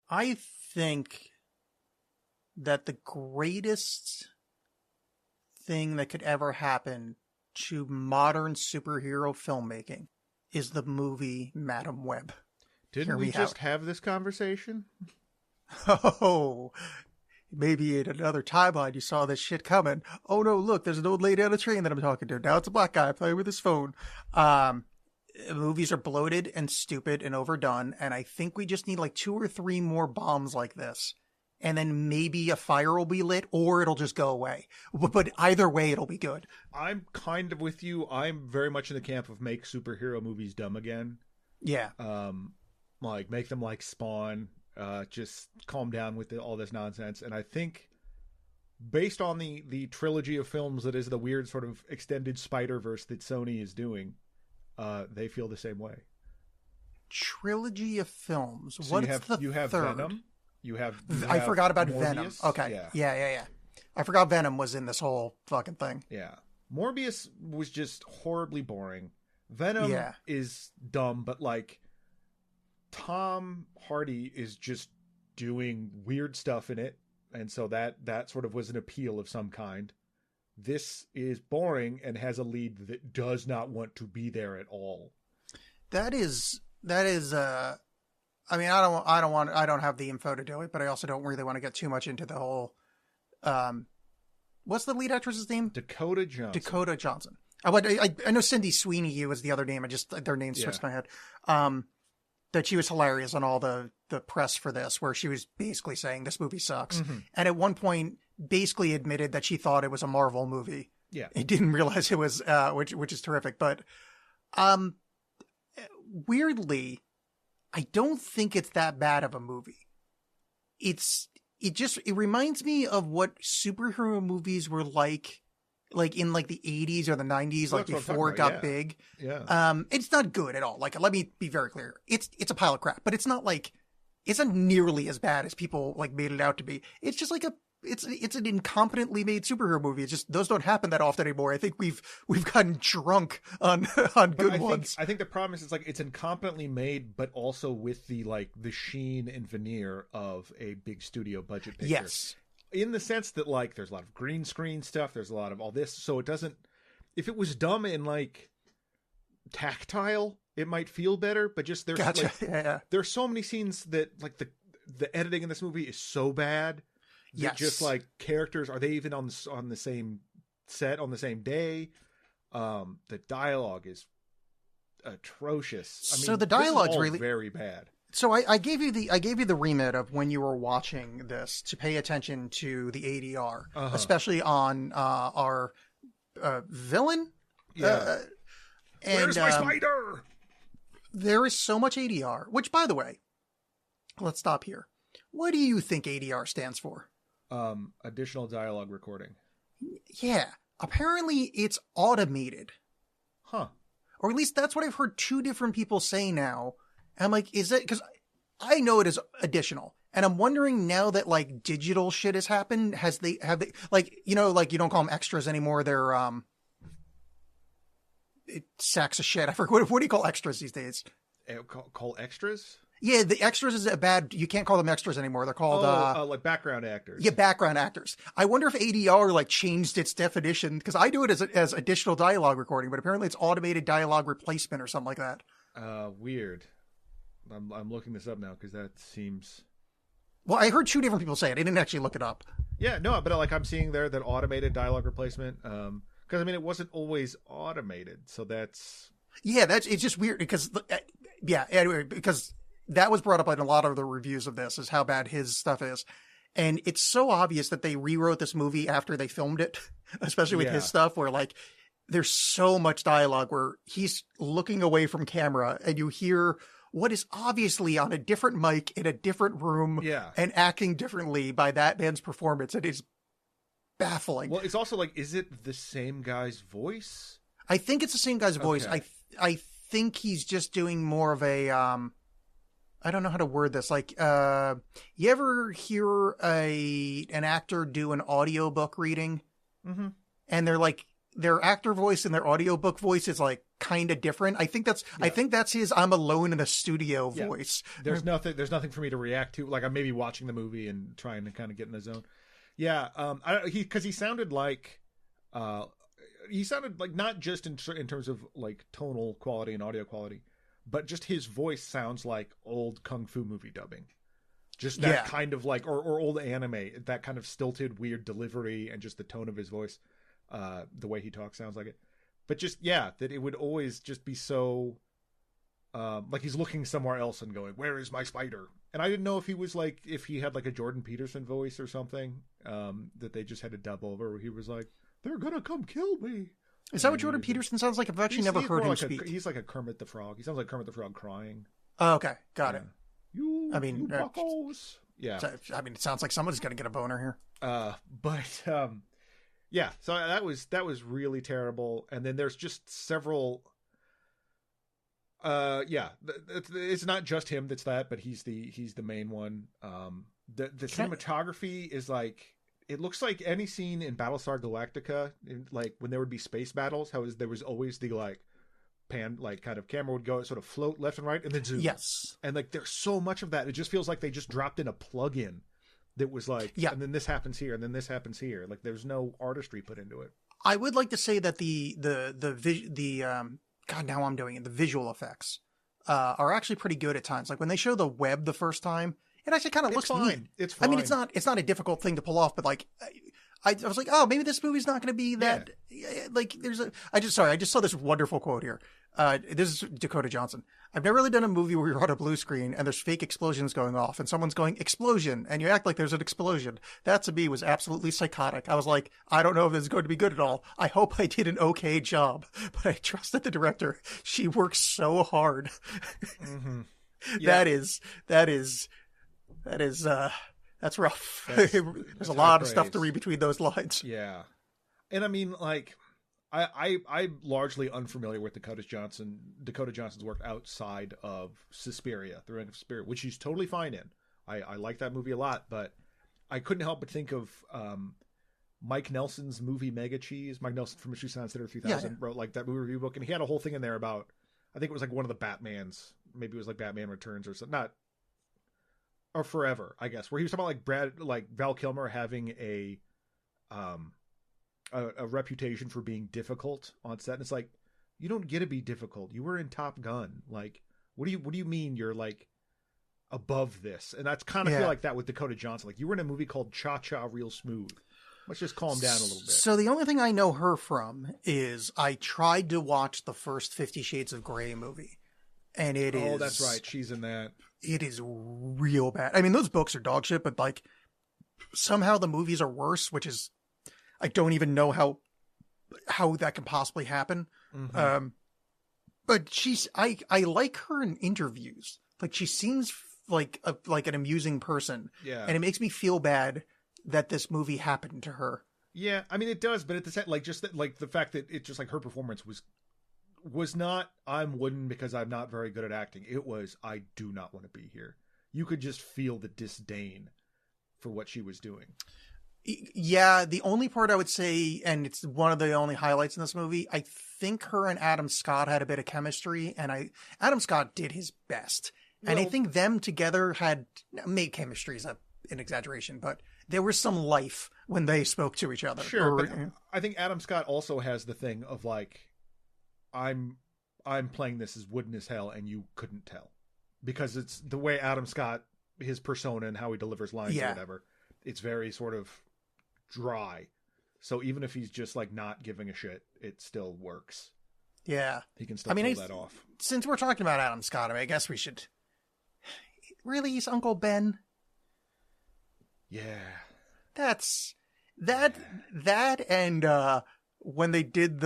I think that the greatest thing that could ever happen to modern superhero filmmaking is the movie Madam Web. Didn't we just have this conversation? Oh, maybe in another timeline you saw this shit coming. Oh no, look, there's an old lady on a train that I'm talking to. Now it's a black guy playing with his phone. Movies are bloated and stupid and overdone, and I think we just need like 2 or 3 more bombs like this. And then maybe a fire will be lit, or it'll just go away. But either way, it'll be good. I'm kind of with you. I'm very much in the camp of make superhero movies dumb again. Yeah. Like make them like Spawn. Just calm down with all this nonsense. And I think based on the trilogy of films that is the weird sort of extended Spider-Verse that Sony is doing, they feel the same way. Trilogy of films. So What's the you have third? Venom. You have I forgot about Morbius. Venom. Okay. Yeah. I forgot Venom was in this whole fucking thing. Yeah. Morbius was just horribly boring. Venom is dumb, but like Tom Hardy is just doing weird stuff in it. And so that sort of was an appeal of some kind. This is boring and has a lead that does not want to be there at all. That is I mean, I don't have the info to do it, but I also don't really want to get too much into the whole, what's the lead actress's name? Dakota Johnson. I know Cindy Sweeney was the other name. Their names switched my head. That she was hilarious on all the press for this, where she was basically saying this movie sucks. Mm-hmm. And at one point basically admitted that she thought it was a Marvel movie. Yeah. He didn't realize it was, which is terrific. But, weirdly, I don't think it's that bad of a movie. It reminds me of what superhero movies were like in like the 80s or the 90s, like before it got big. Yeah. It's not good at all. Like, let me be very clear. It's a pile of crap, but it's not nearly as bad as people like made it out to be. It's just like it's an incompetently made superhero movie. It's just, those don't happen that often anymore. I think we've gotten drunk on good ones. I think the problem is it's incompetently made, but also with the sheen and veneer of a big studio budget picture. Yes. In the sense that like there's a lot of green screen stuff, there's a lot of all this, so it doesn't. If it was dumb and like tactile, it might feel better. But just there's there's so many scenes that like the editing in this movie is so bad. Yes. Just like characters, are they even on the same set on the same day? The dialogue is atrocious. I mean, so the dialogue's really very bad. So I gave you the remit of when you were watching this to pay attention to the ADR, especially on our villain. Yeah. Where's my spider? There is so much ADR. Which, by the way, let's stop here. What do you think ADR stands for? Additional dialogue recording. Yeah. Apparently it's automated. Huh. Or at least that's what I've heard 2 different people say now. And I'm like, is it, because I know it is additional. And I'm wondering now that like digital shit has happened, have they, like, you know, like you don't call them extras anymore. They're, sacks of shit. I forget, what do you call extras these days? Call extras? Yeah, the extras is you can't call them extras anymore. They're called, like background actors. Yeah, background actors. I wonder if ADR like changed its definition, because I do it as additional dialogue recording, but apparently it's automated dialogue replacement or something like that. Weird. I'm looking this up now because that seems. Well, I heard 2 different people say it. I didn't actually look it up. Yeah, no, but like I'm seeing there that automated dialogue replacement. Because I mean it wasn't always automated, so that's. Yeah, it's just weird because anyway, because that was brought up in a lot of the reviews of this, is how bad his stuff is. And it's so obvious that they rewrote this movie after they filmed it, especially with his stuff, where like there's so much dialogue where he's looking away from camera and you hear what is obviously on a different mic in a different room and acting differently by that man's performance. It is baffling. Well, it's also like, is it the same guy's voice? I think it's the same guy's voice. I think he's just doing more of a, I don't know how to word this. Like, you ever hear an actor do an audiobook reading? Mm-hmm. And they're like, their actor voice and their audiobook voice is like kind of different. I think that's his I'm alone in a studio voice. There's nothing for me to react to. Like I'm maybe watching the movie and trying to kind of get in the zone. Yeah, he sounded like not just in terms of like tonal quality and audio quality, but just his voice sounds like old kung fu movie dubbing. Just that kind of like, or old anime, that kind of stilted, weird delivery and just the tone of his voice, the way he talks sounds like it. But just, that it would always just be so, like he's looking somewhere else and going, where is my spider? And I didn't know if he was like, if he had like a Jordan Peterson voice or something, that they just had to dub over, where he was like, they're gonna come kill me. Is that what Jordan Peterson sounds like? I've actually never heard him speak. He's like a Kermit the Frog. He sounds like Kermit the Frog crying. Oh, okay. Got it. You buckos. Yeah. I mean, it sounds like someone's going to get a boner here. So that was really terrible. And then there's just several. It's not just him that's that, but he's the main one. The cinematography is like, it looks like any scene in Battlestar Galactica, like when there would be space battles. There was always the like pan, like kind of camera would go sort of float left and right and then zoom. Yes. And like there's so much of that. It just feels like they just dropped in a plug-in that was like, and then this happens here and then this happens here. Like there's no artistry put into it. I would like to say that the visual effects are actually pretty good at times. Like when they show the web the first time, it actually kind of looks fine. neat. It's fine. I mean, it's not a difficult thing to pull off, but like I was like, oh, maybe this movie's not going to be that. Like I just saw this wonderful quote here. This is Dakota Johnson. I've never really done a movie where you're on a blue screen and there's fake explosions going off and someone's going explosion and you act like there's an explosion. That to me was absolutely psychotic. I was like, I don't know if this is going to be good at all. I hope I did an okay job, but I trusted the director. She works so hard. Mm-hmm. That's rough. There's a lot of stuff to read between those lines. Yeah. And I mean, like, I'm largely unfamiliar with Dakota Johnson's work outside of Suspiria, The Ring of Suspiria, which she's totally fine in. I like that movie a lot, but I couldn't help but think of Mike Nelson's movie Mega Cheese. Mike Nelson from Mystery Science Theater 3000 wrote like that movie review book, and he had a whole thing in there about, I think it was like one of the Batmans, maybe it was like Batman Returns or something, or Forever, I guess, where he was talking about like Val Kilmer having a reputation for being difficult on set. And it's like, you don't get to be difficult. You were in Top Gun. Like, what do you mean you're like above this? And that's kind of feel like that with Dakota Johnson. Like, you were in a movie called Cha Cha Real Smooth. Let's just calm down a little bit. So the only thing I know her from is I tried to watch the first 50 Shades of Grey movie. And it is... Oh, that's right. She's in that. It is real bad. I mean, those books are dog shit, but like somehow the movies are worse, which is... I don't even know how that can possibly happen. Mm-hmm. But I like her in interviews. Like she seems like an amusing person. Yeah. And it makes me feel bad that this movie happened to her. Yeah. I mean, it does, but at the same, like just that, like the fact that it's just like her performance was not, I'm wooden because I'm not very good at acting. It was, I do not want to be here. You could just feel the disdain for what she was doing. Yeah, the only part I would say, and it's one of the only highlights in this movie, I think her and Adam Scott had a bit of chemistry, and Adam Scott did his best. Well, and I think them together made chemistry is an exaggeration, but there was some life when they spoke to each other. Sure, but I think Adam Scott also has the thing of like, I'm playing this as wooden as hell, and you couldn't tell. Because it's the way Adam Scott, his persona and how he delivers lines or whatever, it's very sort of dry. So even if he's just like not giving a shit, it still works. Yeah. He can still pull that off. Since we're talking about Adam Scott, I guess we should... Really? He's Uncle Ben? Yeah. That's... That and when they did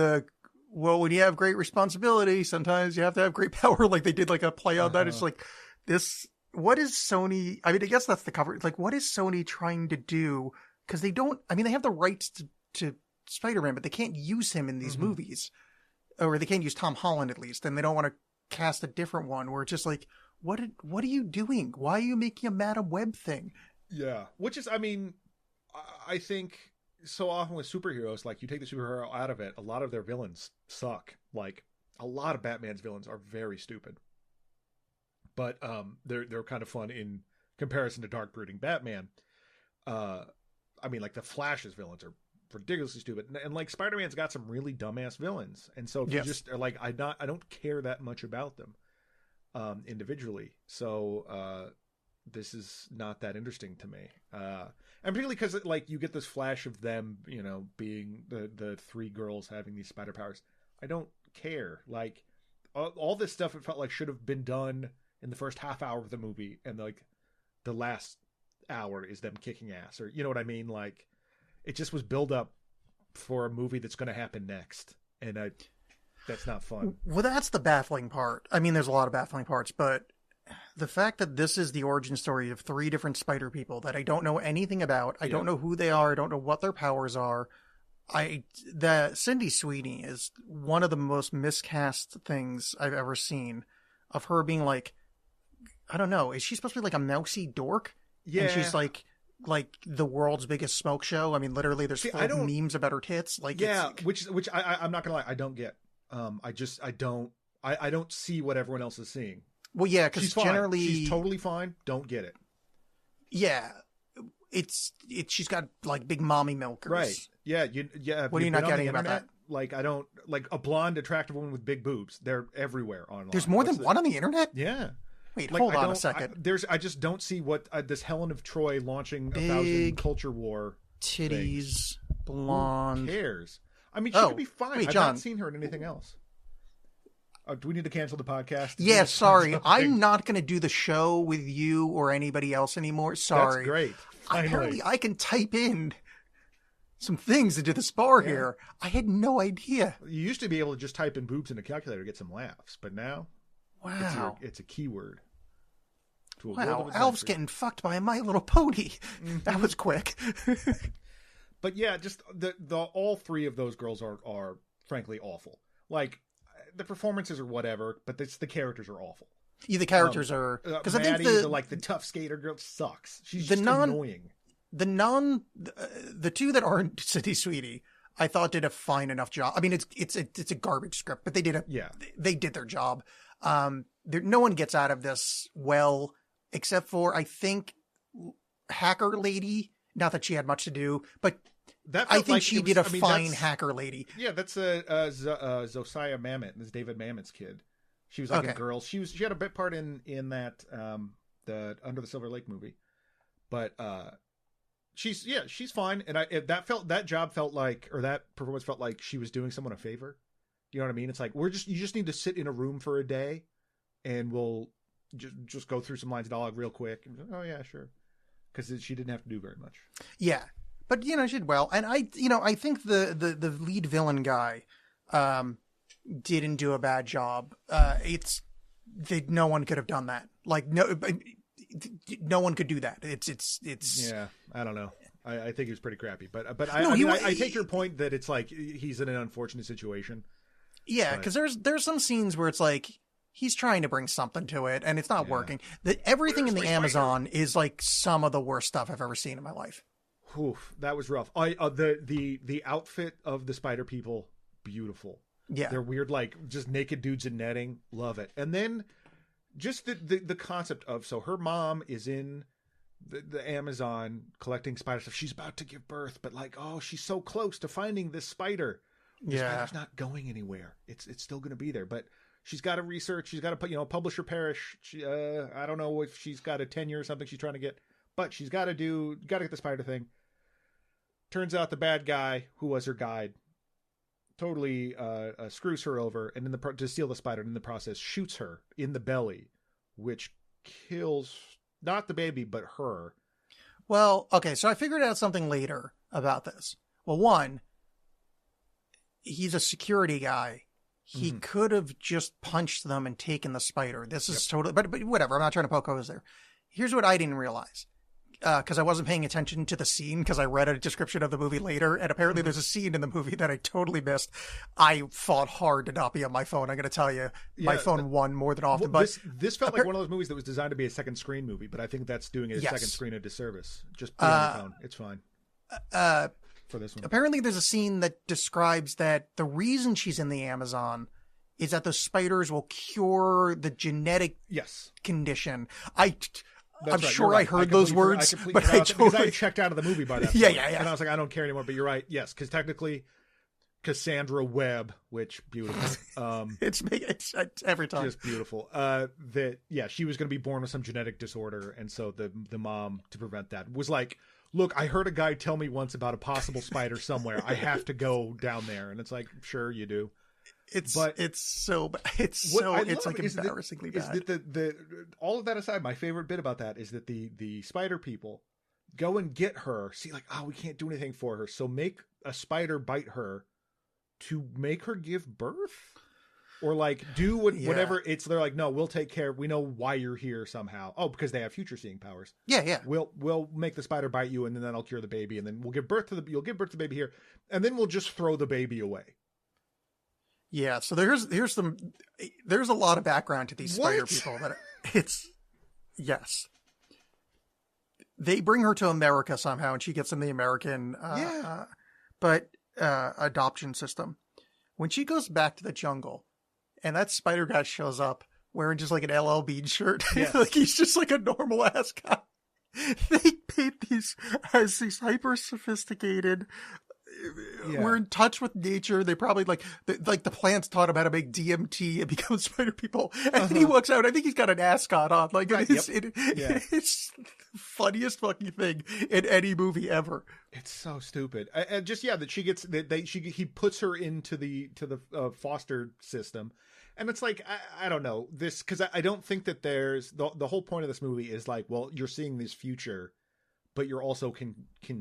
when you have great responsibility, sometimes you have to have great power. Like they did like a play on that. It's like this... What is Sony... I mean, I guess that's the cover. Like, what is Sony trying to do? Because they don't... I mean, they have the rights to Spider-Man, but they can't use him in these movies. Or they can't use Tom Holland, at least. And they don't want to cast a different one where it's just like, what are you doing? Why are you making a Madam Web thing? Yeah. Which is, I mean, I think so often with superheroes, like, you take the superhero out of it, a lot of their villains suck. Like, A lot of Batman's villains are very stupid, but they're kind of fun in comparison to dark brooding Batman. I mean, like the Flash's villains are ridiculously stupid, and like Spider-Man's got some really dumbass villains, and so if you just are like, I don't care that much about them individually, so this is not that interesting to me, and particularly because like you get this flash of them, you know, being the three girls having these spider powers. I don't care. Like all this stuff, it felt like should have been done in the first half hour of the movie, and like the last hour is them kicking ass, or you know what I mean? Like it just was build up for a movie that's going to happen next, and that's not fun. Well, that's the baffling part. I mean, there's a lot of baffling parts, but the fact that this is the origin story of three different spider people that I don't know anything about, I don't know who they are, I don't know what their powers are. That Cindy Sweeney is one of the most miscast things I've ever seen, of her being like, I don't know, is she supposed to be like a mousy dork? Yeah. And she's like the world's biggest smoke show. I mean, literally there's full memes about her tits. Like, yeah, which I'm not gonna lie, I don't get. I don't see what everyone else is seeing. Well, yeah, because generally she's totally fine. Don't get it. Yeah, she's got like big mommy milkers, right? Yeah, What are you not getting about that? Like, I don't like a blonde, attractive woman with big boobs. They're everywhere online. There's more than one on the internet. Yeah. Wait, like, hold on a second. I just don't see what this Helen of Troy launching big 1,000 culture war titties, blonde. Who cares? I mean, she could be fine. Wait, I've John, not seen her in anything else. Do we need to cancel the podcast? Yeah, sorry. I'm not going to do the show with you or anybody else anymore. Sorry. That's great. Finally. Apparently, I can type in some things into the bar here. I had no idea. You used to be able to just type in boobs in a calculator to get some laughs, but now, wow, it's a keyword. Wow, Alf's getting fucked by a My Little Pony. Mm-hmm. That was quick. But yeah, just the all three of those girls are frankly awful. Like, the performances are whatever, but the characters are awful. Yeah, the characters are, because I think the tough skater girl sucks. She's just annoying. The two that aren't Cindy Sweeney, I thought did a fine enough job. I mean, it's a garbage script, but they did they did their job. No one gets out of this well, except for, I think, Hacker Lady. Not that she had much to do, but I think she did a fine Hacker Lady. Yeah, that's Zosiah Mamet, this David Mamet's kid. She was like a girl. She had a bit part in that the Under the Silver Lake movie, but she's fine. And that job felt like, or that performance felt like she was doing someone a favor. You know what I mean? It's like, you just need to sit in a room for a day, and we'll just go through some lines of dialogue real quick. Oh yeah, sure, because she didn't have to do very much. Yeah. But, she did well. And I think the lead villain guy didn't do a bad job. No one could have done that. Like, no one could do that. It's yeah, I don't know. I think he was pretty crappy. But I take your point that it's like he's in an unfortunate situation. Yeah, because there's some scenes where it's like he's trying to bring something to it and it's not working. Everything in the Amazon is like some of the worst stuff I've ever seen in my life. Oof, that was rough. The outfit of the spider people, beautiful. Yeah, they're weird, like just naked dudes in netting. Love it. And then just the concept of, so her mom is in the Amazon collecting spider stuff. She's about to give birth, but like, oh, she's so close to finding this spider. The spider's not going anywhere. It's still going to be there, but she's got to research. She's got to put, publish or perish. I don't know if she's got a tenure or something she's trying to get, but she's got to get the spider thing. Turns out the bad guy, who was her guide, totally screws her over, and to steal the spider, and in the process shoots her in the belly, which kills not the baby but her. Well, okay, so I figured out something later about this. Well, one, he's a security guy. He could have just punched them and taken the spider. This is totally, but whatever. I'm not trying to poke holes there. Here's what I didn't realize. Because I wasn't paying attention to the scene, because I read a description of the movie later, and apparently there's a scene in the movie that I totally missed. I fought hard to not be on my phone. I'm going to tell you, my phone won more than often. But this felt like one of those movies that was designed to be a second screen movie, but I think that's doing a second screen a disservice. Just put it on your phone. It's fine. For this one. Apparently there's a scene that describes that the reason she's in the Amazon is that the spiders will cure the genetic condition. I'm right. sure I heard those words, but because I checked out of the movie by that point. Yeah. And I was like, I don't care anymore. But you're right. Yes, because technically, Cassandra Webb, which beautiful. It's every time just beautiful. She was going to be born with some genetic disorder, and so the mom, to prevent that, was like, look, I heard a guy tell me once about a possible spider somewhere. I have to go down there. And it's like, sure, you do. It's like embarrassingly bad. All of that aside, my favorite bit about that is that the spider people go and get her, see like, oh, we can't do anything for her. So make a spider bite her to make her give birth. Or like do whatever they're like, no, we'll take care. We know why you're here somehow. Oh, because they have future seeing powers. Yeah. We'll make the spider bite you, and then that'll cure the baby, and then you'll give birth to the baby here, and then we'll just throw the baby away. Yeah. So there's a lot of background to these spider people they bring her to America somehow, and she gets in the American adoption system. When she goes back to the jungle, and that spider guy shows up wearing just like an LL Bean shirt. Yes. Like he's just like a normal ass guy. They paint these as these hyper sophisticated. We're in touch with nature. They probably like the plants taught him how to make DMT and become spider people. And then he walks out. I think he's got an ascot on. Like it's the funniest fucking thing in any movie ever. It's so stupid. And just that she gets he puts her into the foster system. And it's like, I don't know this, because I don't think that there's the whole point of this movie is like, well, you're seeing this future, but you're also can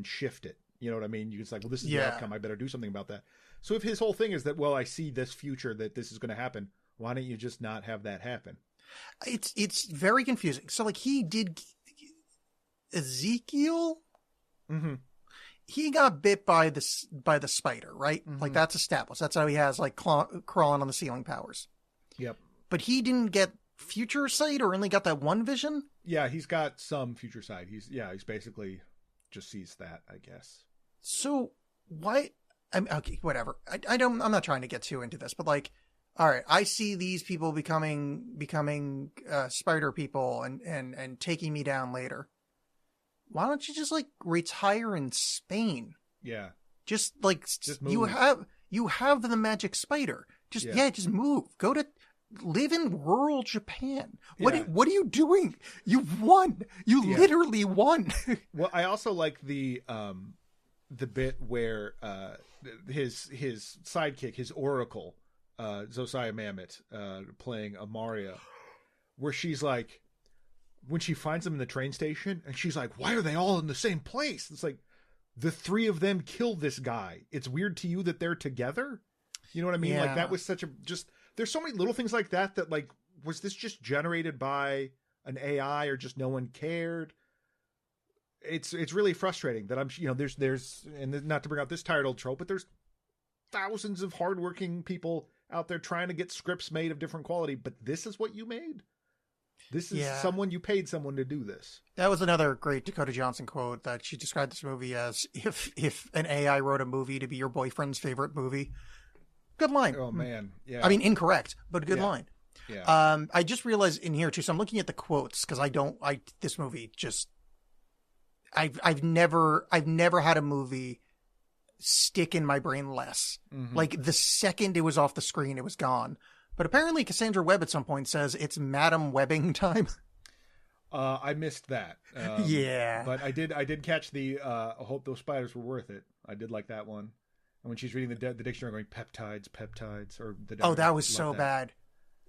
shift it. You know what I mean? You're just like, well, this is the outcome. I better do something about that. So if his whole thing is that, well, I see this future that this is going to happen, why don't you just not have that happen? It's very confusing. So like he did Ezekiel. Mm-hmm. He got bit by the spider, right? Mm-hmm. Like that's established. That's how he has like crawling on the ceiling powers. Yep. But he didn't get future sight, or only got that one vision? Yeah, he's got some future sight. He's basically just sees that, I guess. So why? Okay, whatever. I'm not trying to get too into this, but like, all right, I see these people becoming spider people and taking me down later. Why don't you just like retire in Spain? Yeah. Just move. You have the magic spider. Just move. Go to live in rural Japan. What are you doing? You've won. You literally won. Well, I also like the bit where his sidekick, his oracle, Josiah Mamet, playing Amaria, where she's like, when she finds them in the train station, and she's like, why are they all in the same place? It's like, the three of them killed this guy. It's weird to you that they're together? You know what I mean? Yeah. Like, that was such a, there's so many little things like that like, was this just generated by an AI or just no one cared? It's really frustrating that there's, and not to bring out this tired old trope, but there's thousands of hardworking people out there trying to get scripts made of different quality, but this is what you made? This is you paid someone to do this. That was another great Dakota Johnson quote, that she described this movie as, if an AI wrote a movie to be your boyfriend's favorite movie. Good line. Oh man. Yeah. I mean, incorrect, but a good line. Yeah. I just realized in here too, so I'm looking at the quotes, because this movie just, I've never had a movie stick in my brain less. Mm-hmm. Like the second it was off the screen, it was gone. But apparently Cassandra Webb at some point says it's Madam Webbing time. I missed that. Yeah. But I did catch the I hope those spiders were worth it. I did like that one. And when she's reading the dictionary going peptides, or the that was so bad.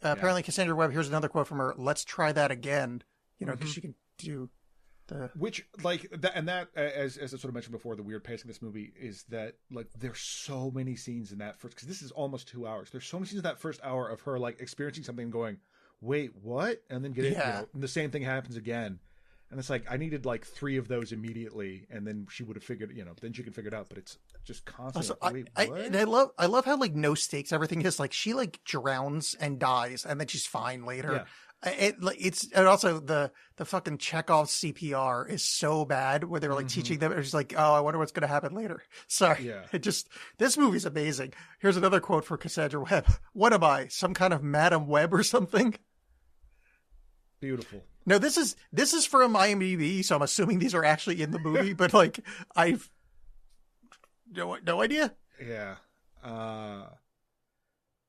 Apparently Cassandra Webb, here's another quote from her, let's try that again. You know, because she can do the... Which, like, that, and that, as I sort of mentioned before, the weird pacing of this movie is that, like, there's so many scenes in that first, because this is almost 2 hours. There's so many scenes in that first hour of her, like, experiencing something and going, wait, what? And then get it, and the same thing happens again. And it's like, I needed, like, 3 of those immediately, and then she would have figured, then she can figure it out, but it's just constant. Also, I love how, like, no stakes everything is. Like, she, like, drowns and dies, and then she's fine later. It's and also the fucking Chekhov CPR is so bad where they were like teaching them. It's like, oh, I wonder what's going to happen later. Sorry. Yeah. This movie's amazing. Here's another quote for Cassandra Webb. What am I? Some kind of Madam Web or something? Beautiful. No, this is from IMDb, so I'm assuming these are actually in the movie, but like I've no idea. Yeah.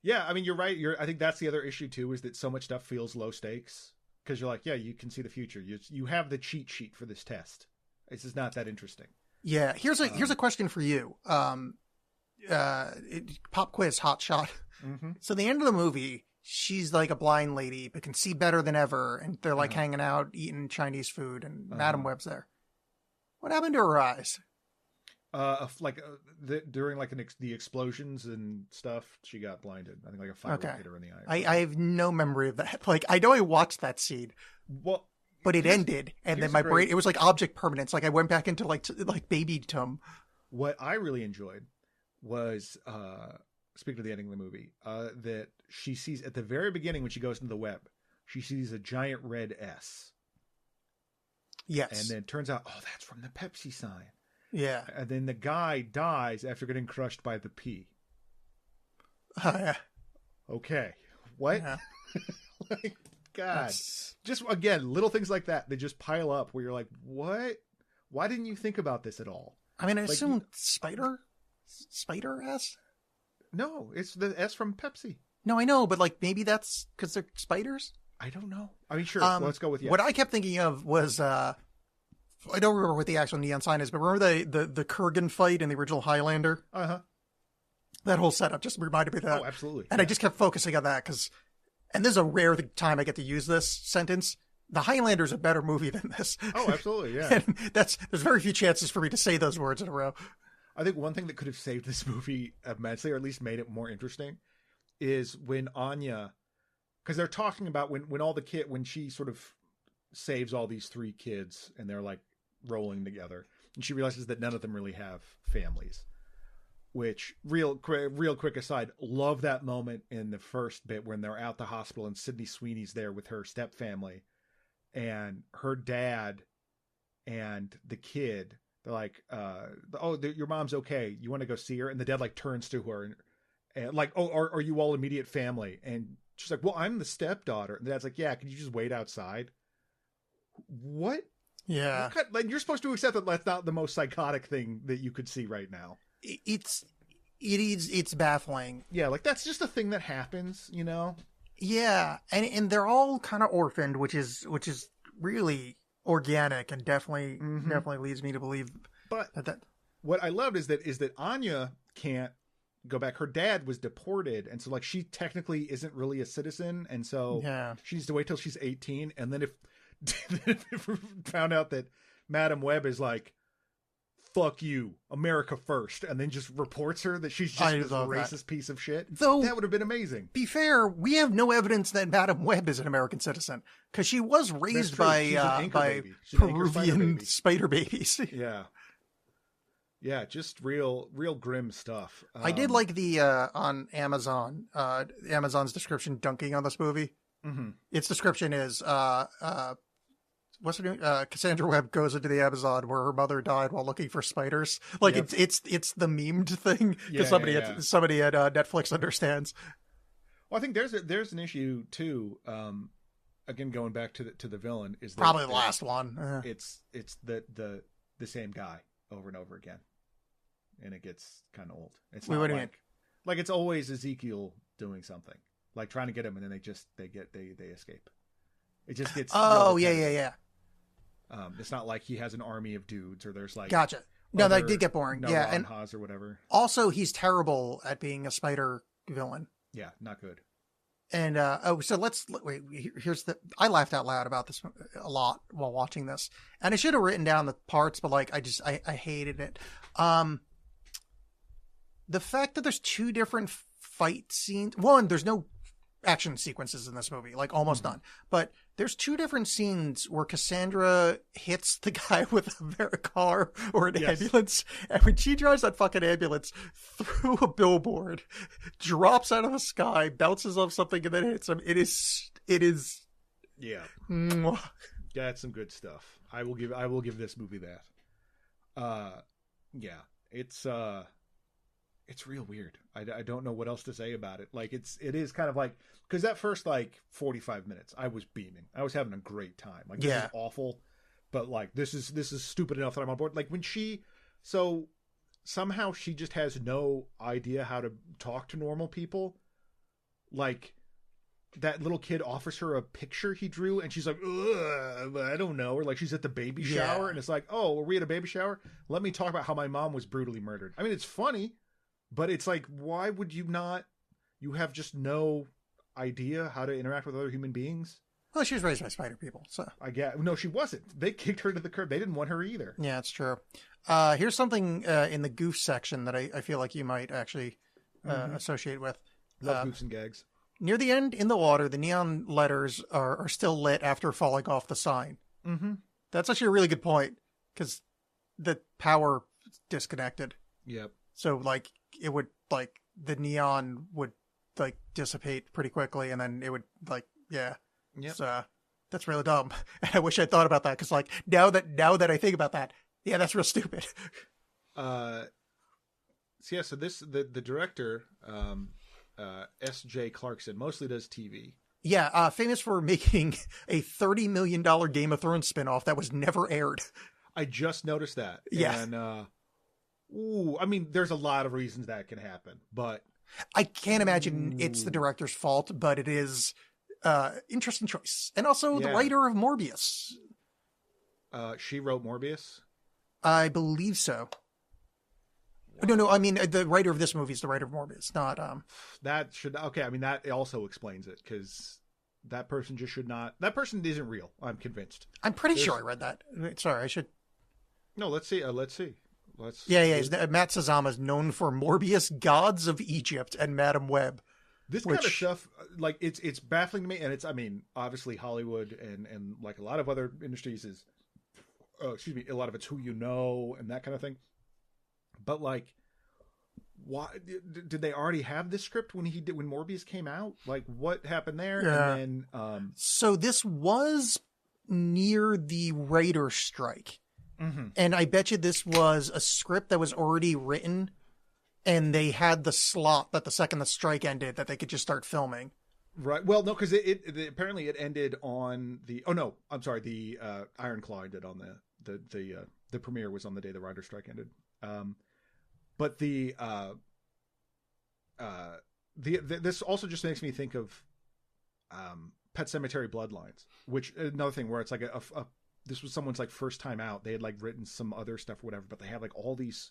Yeah, I mean, you're right. I think that's the other issue too, is that so much stuff feels low stakes because you're like, yeah, you can see the future. You have the cheat sheet for this test. It's just not that interesting. Yeah. Here's a question for you. Pop quiz, hot shot. Mm-hmm. So the end of the movie, she's like a blind lady, but can see better than ever, and they're like hanging out, eating Chinese food, and Madam Web's there. What happened to her eyes? During like the explosions and stuff, she got blinded. I think like a fire hit her in the eye. I have no memory of that. Like I know I watched that scene, well, but it ended, and then my brain, it was like object permanence. Like I went back into like babytum. What I really enjoyed was speaking of the ending of the movie, that she sees at the very beginning when she goes into the web, she sees a giant red S. Yes, and then it turns out, oh, that's from the Pepsi sign. Yeah. And then the guy dies after getting crushed by the P. Yeah. Okay. What? Yeah. Like, God. Just, again, little things like that. They just pile up where you're like, what? Why didn't you think about this at all? I mean, I assume Spider S? No, it's the S from Pepsi. No, I know, but like maybe that's because they're spiders? I don't know. I mean, sure. Let's go with yes. What I kept thinking of was... I don't remember what the actual neon sign is, but remember the Kurgan fight in the original Highlander? Uh-huh. That whole setup just reminded me of that. Oh, absolutely. And I just kept focusing on that because, and this is a rare time I get to use this sentence, the Highlander's a better movie than this. Oh, absolutely, yeah. And there's very few chances for me to say those words in a row. I think one thing that could have saved this movie immensely, or at least made it more interesting, is when Anya, because they're talking about when she sort of saves all these 3 kids and they're like rolling together, and she realizes that none of them really have families, which real quick aside, love that moment in the first bit when they're at the hospital and Sydney Sweeney's there with her step family and her dad and the kid. They're like, your mom's okay, you want to go see her? And the dad like turns to her and like, oh, are you all immediate family? And she's like, well, I'm the stepdaughter. And the dad's like, yeah, can you just wait outside? What? Yeah. Like, you're supposed to accept that that's not the most psychotic thing that you could see right now. It's baffling. Yeah, like that's just a thing that happens, you know? Yeah. And they're all kind of orphaned, which is really organic and definitely leads me to believe that what I loved is that Anya can't go back. Her dad was deported, and so like she technically isn't really a citizen, and so she needs to wait till she's 18, and then if found out that Madam Web is like, fuck you, America first, and then just reports her that she's just this racist piece of shit. Though, that would have been amazing. Be fair, we have no evidence that Madam Web is an American citizen because she was raised by Peruvian spider babies. Yeah, just real grim stuff. I did like the on Amazon, Amazon's description dunking on this movie. Mm-hmm. Its description is what's her name? Cassandra Webb goes into the Amazon where her mother died while looking for spiders. Like it's the memed thing because somebody at Netflix understands. Well, I think there's an issue too. Again, going back to the villain is probably the last one. It's the same guy over and over again, and it gets kind of old. It's not like it's always Ezekiel doing something, like trying to get him, and then they escape. It just gets yeah. It's not like he has an army of dudes or there's like gotcha. No, that did get boring. Yeah, and Haas or whatever. Also, he's terrible at being a spider villain. Yeah, not good. And so let's wait. Here's I laughed out loud about this a lot while watching this, and I should have written down the parts, but like I hated it. The fact that there's 2 different fight scenes. One, there's no action sequences in this movie, like almost none. But there's 2 different scenes where Cassandra hits the guy with a car or an ambulance, and when she drives that fucking ambulance through a billboard, drops out of the sky, bounces off something, and then hits him. It is Yeah. Mwah. That's some good stuff. I will give this movie that. Yeah. It's real weird. I don't know what else to say about it. Like it is kind of like, because that first like 45 minutes I was beaming. I was having a great time. Like this is awful, but like this is stupid enough that I'm on board. Like when somehow she just has no idea how to talk to normal people. Like that little kid offers her a picture he drew and she's like, ugh, I don't know. Or like she's at the baby shower and it's like, oh, were we at a baby shower? Let me talk about how my mom was brutally murdered. I mean, it's funny, but it's like, why would you have just no idea how to interact with other human beings? Well, she was raised by spider people, so. I guess. No, she wasn't. They kicked her to the curb. They didn't want her either. Yeah, it's true. Here's something in the goof section that I feel like you might actually associate with. Love goofs and gags. Near the end, in the water, the neon letters are still lit after falling off the sign. Mm-hmm. That's actually a really good point, because the power disconnected. Yep. So, like, it would, like, the neon would, like, dissipate pretty quickly, and then it would, like, yeah. Yep. So, that's really dumb. And I wish I'd thought about that, because, like, now that I think about that, yeah, that's real stupid. So the director, S.J. Clarkson, mostly does TV. Yeah, famous for making a $30 million Game of Thrones spinoff that was never aired. I just noticed that. Yeah. And, I mean, there's a lot of reasons that can happen, but... I can't imagine it's the director's fault, but it is interesting choice. And also the writer of Morbius. She wrote Morbius? I believe so. No, I mean, the writer of this movie is the writer of Morbius, not... That should... Okay, I mean, that also explains it, because that person just should not... That person isn't real, I'm convinced. I'm pretty sure I read that. Sorry, I should... No, let's see. Matt Sazama is known for Morbius, Gods of Egypt, and Madam Web. This kind of stuff, like, it's baffling to me, and it's, I mean, obviously Hollywood and like a lot of other industries is... a lot of it's who you know and that kind of thing. But like, why did they already have this script when Morbius came out? Like, what happened there? Yeah. And then, so this was near the writer strike, and I bet you this was a script that was already written, and they had the slot that the second the strike ended that they could just start filming. Right. Well, no, because it apparently it ended on the. Oh no, I'm sorry. The Iron Claw ended on the premiere was on the day the writer strike ended. But this also just makes me think of Pet Sematary Bloodlines, which another thing where it's like this was someone's like first time out. They had like written some other stuff or whatever, but they had like all these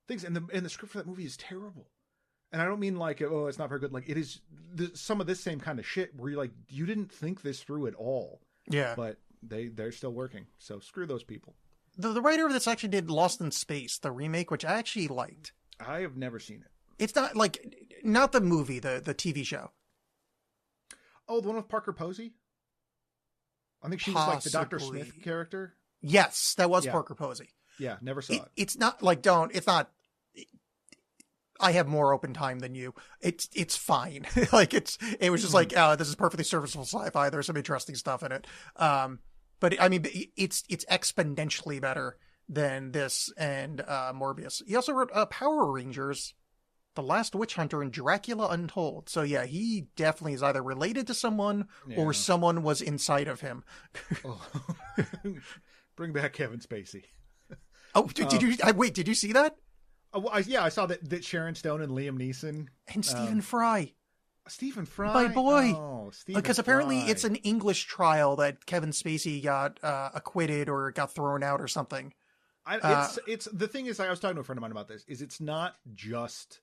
things, and the script for that movie is terrible. And I don't mean like, oh, it's not very good. Like, it is some of this same kind of shit where you're like, you didn't think this through at all. Yeah. But they're still working, so screw those people. The writer of this actually did Lost in Space, the remake, which I actually liked. I have never seen it. It's not the movie, the TV show. Oh, the one with Parker Posey? I think she was like the Dr. Smith character. Yes, that was Parker Posey. Yeah, never saw it. It's not like, I have more open time than you. It's fine. Like it was just like, oh, this is perfectly serviceable sci-fi. There's some interesting stuff in it. But I mean, it's exponentially better than this and Morbius. He also wrote Power Rangers, The Last Witch Hunter, and Dracula Untold. So yeah, he definitely is either related to someone or someone was inside of him. Oh. Bring back Kevin Spacey. Oh, did you see that? I saw that Sharon Stone and Liam Neeson. And Stephen Fry. Stephen Fry? My boy. Oh, Stephen Because apparently it's an English trial that Kevin Spacey got acquitted or got thrown out or something. It's the thing is, I was talking to a friend of mine about this, is it's not just...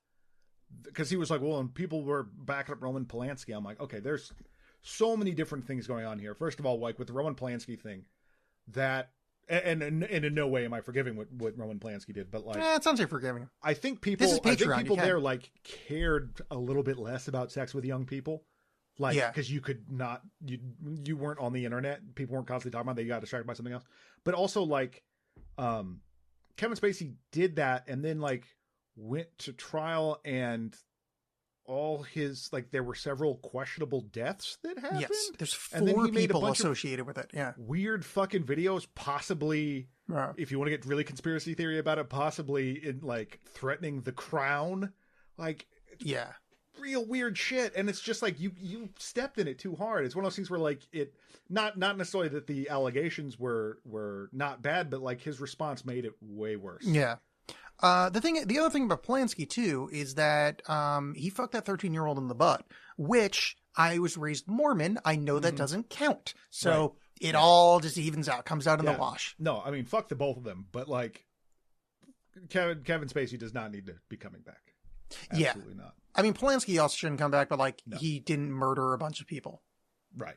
Because he was like, well, and people were backing up Roman Polanski. I'm like, okay, there's so many different things going on here. First of all, like with the Roman Polanski thing, that... And in no way am I forgiving what Roman Polanski did, but like, it sounds like forgiving. I think people there like cared a little bit less about sex with young people, like because you could not you weren't on the internet, people weren't constantly talking about it, they got distracted by something else. But also like, Kevin Spacey did that and then like went to trial and all his, like, there were several questionable deaths that happened. Yes, there's 4 people associated with it. Yeah, weird fucking videos, possibly. If you want to get really conspiracy theory about it, possibly in like threatening the crown, like real weird shit. And it's just like you stepped in it too hard. It's one of those things where like it not necessarily that the allegations were not bad, but like his response made it way worse. Yeah. The other thing about Polanski too is that he fucked that 13-year-old in the butt, which I was raised Mormon. I know that doesn't count. So it all just evens out, comes out in the wash. No, I mean, fuck the both of them, but like Kevin Spacey does not need to be coming back. Absolutely not. I mean, Polanski also shouldn't come back, but like he didn't murder a bunch of people. Right.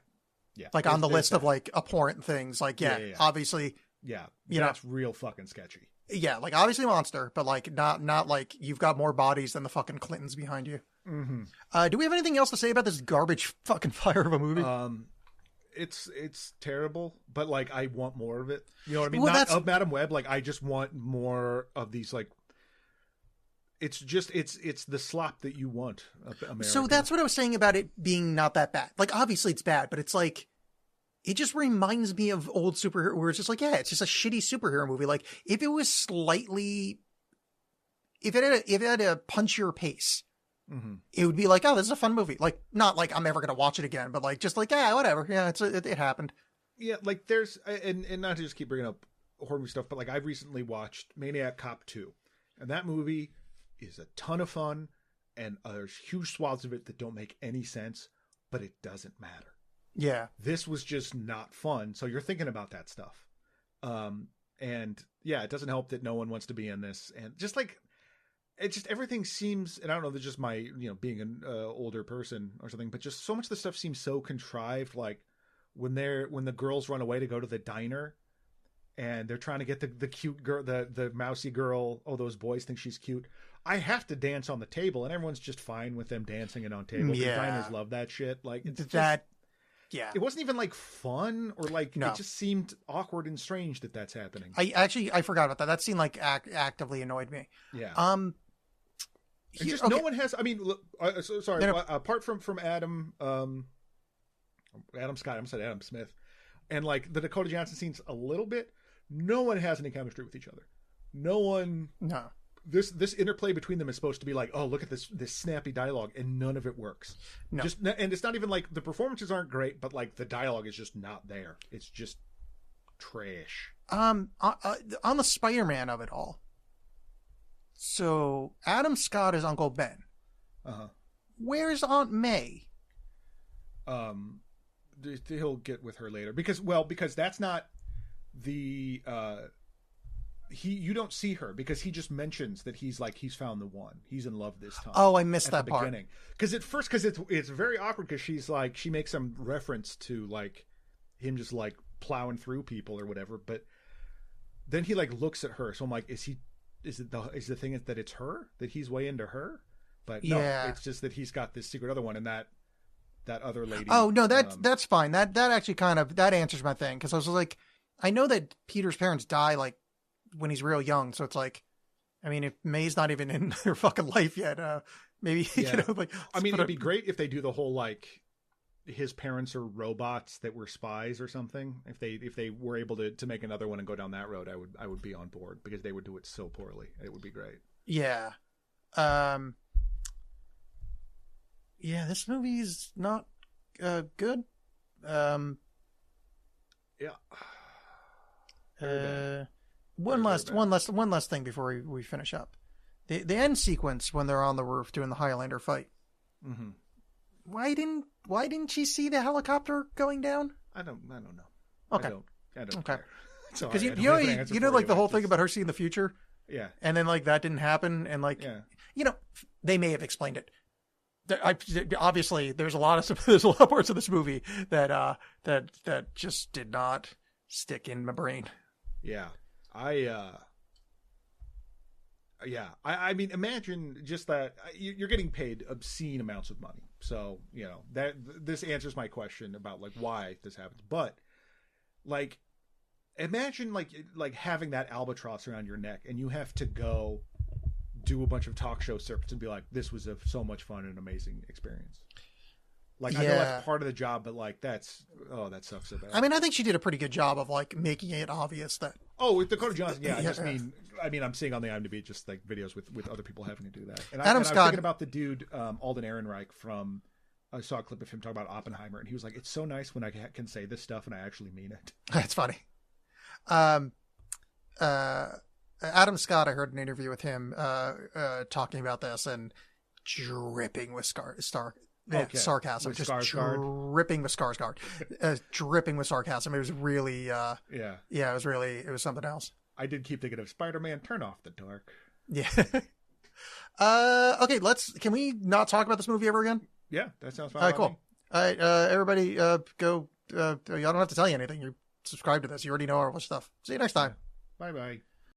Yeah. Like on the list of like abhorrent things. Like, obviously. Yeah. That's real fucking sketchy. Yeah, like obviously monster, but like not like you've got more bodies than the fucking Clintons behind you. Mm-hmm. Do we have anything else to say about this garbage fucking fire of a movie? It's terrible, but like I want more of it. You know what I mean? Well, not of Madam Web. Like I just want more of these. Like it's just it's the slop that you want of America. So that's what I was saying about it being not that bad. Like obviously it's bad, but it's like. It just reminds me of old superhero where it's just like, it's just a shitty superhero movie. Like if it was slightly, if it had a punchier pace, it would be like, oh, this is a fun movie. Like not like I'm ever going to watch it again, but like, just like, whatever. Yeah. It happened. Yeah. Like there's, and not to just keep bringing up horror movie stuff, but like I recently watched Maniac Cop 2 and that movie is a ton of fun and there's huge swaths of it that don't make any sense, but it doesn't matter. Yeah. This was just not fun. So you're thinking about that stuff. And yeah, it doesn't help that no one wants to be in this. And just like, it just, everything seems, and I don't know, that's just my, being an older person or something, but just so much of the stuff seems so contrived. Like when the girls run away to go to the diner and they're trying to get the cute girl, the mousy girl. Oh, those boys think she's cute. I have to dance on the table and everyone's just fine with them dancing it on table. Yeah. The diners love that shit. Like it's that. Yeah. It wasn't even like fun or like it just seemed awkward and strange that that's happening. I forgot about that. That scene like actively annoyed me. Yeah. No one has. I mean, look, sorry. No. Apart from Adam Scott, I said Adam Smith, and like the Dakota Johnson scenes a little bit. No one has any chemistry with each other. No one. No. This interplay between them is supposed to be like, oh, look at this snappy dialogue, and none of it works. No. And it's not even like the performances aren't great, but like the dialogue is just not there. It's just trash. On the Spider-Man of it all. So Adam Scott is Uncle Ben. Where's Aunt May? He'll get with her later because that's not the. You don't see her because he just mentions that he's found the one. He's in love this time. Oh, I missed that part. Because it's very awkward because she's like, she makes some reference to like him just like plowing through people or whatever. But then he like looks at her. So I'm like, is the thing that it's her, that he's way into her? But no, it's just that he's got this secret other one and that other lady. Oh no, that's fine. That actually that answers my thing. Cause I was like, I know that Peter's parents die like, when he's real young, so it's like, I mean, if May's not even in their fucking life yet, maybe like. I mean, it'd be great if they do the whole like, his parents are robots that were spies or something. If they were able to make another one and go down that road, I would be on board because they would do it so poorly. It would be great. Yeah, this movie's not good. One last thing before we finish up. The end sequence when they're on the roof doing the Highlander fight. Mm-hmm. Why didn't she see the helicopter going down? I don't know. Okay. I don't okay. care. Because you know like the whole thing about her seeing the future. Yeah. And then like that didn't happen, and like they may have explained it. Obviously, there's a lot of parts of this movie that just did not stick in my brain. Yeah. I mean, imagine just that you're getting paid obscene amounts of money. So, that this answers my question about like why this happens. But like, imagine like having that albatross around your neck and you have to go do a bunch of talk show circuits and be like, this was so much fun and amazing experience. Like, I know that's part of the job, but like, that sucks so bad. I mean, I think she did a pretty good job of like making it obvious that. Oh, with Dakota Johnson, I mean, I'm seeing on the IMDb just like videos with other people having to do that. And I was thinking about the dude, Alden Ehrenreich from, I saw a clip of him talking about Oppenheimer, and he was like, it's so nice when I can say this stuff and I actually mean it. That's funny. Adam Scott, I heard an interview with him talking about this and dripping with sarcasm. Just dripping with Skarsgård. Dripping with sarcasm. It was really, it was something else. I did keep thinking of Spider-Man, turn off the dark. Yeah. Okay, can we not talk about this movie ever again? Yeah, that sounds fine. All right, cool. All right, everybody, go. I don't have to tell you anything. You subscribe to this. You already know our stuff. See you next time. Bye-bye.